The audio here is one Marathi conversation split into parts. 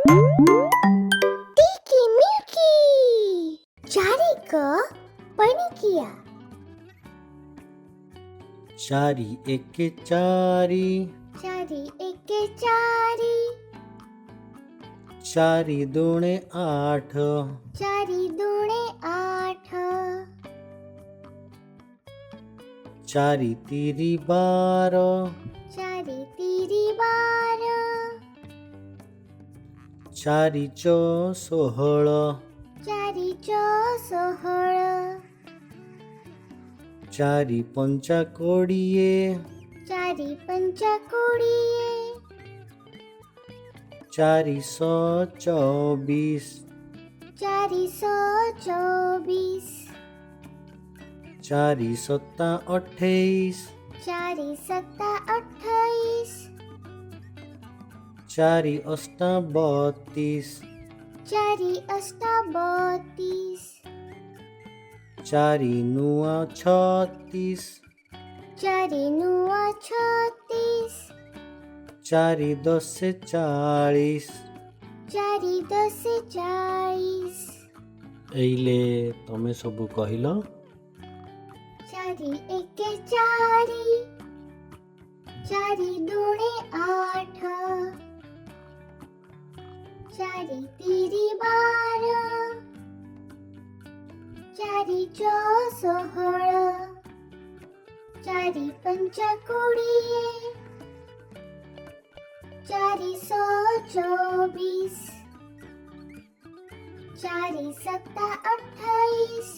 टिकी मिल्की चारी क पणिकिया चारी एके चारी चारी एके चारी चारी दुणे आठ चारी दुणे आठ चारी तिरी बार चारी तिरी बार चारी चौ 16 चारी चौ 16 चारी पंचा 20 चारी पंचा 20 चारी 124 चारी 124 चारी सत्ता 28 चारी सत्ता 28 चारी अष्टा 32 चारी अष्टा 32 चारी नुआ 36 चारी नुआ 36 चारी 10 40 चारी 10 40 एइले तमे सबु कहिलो चारी एके चारी चारी दुणे आठ चारी तिरी बार चारी चौ 16 चारी पंचा 20 चारी 124 चारी सत्ता 28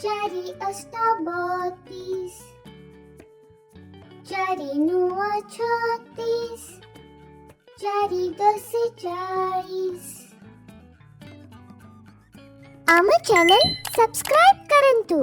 चारी अष्टा 32 चारी नुआ 36 चारी 10 40 आम चॅनल सबस्क्राईब करंतु।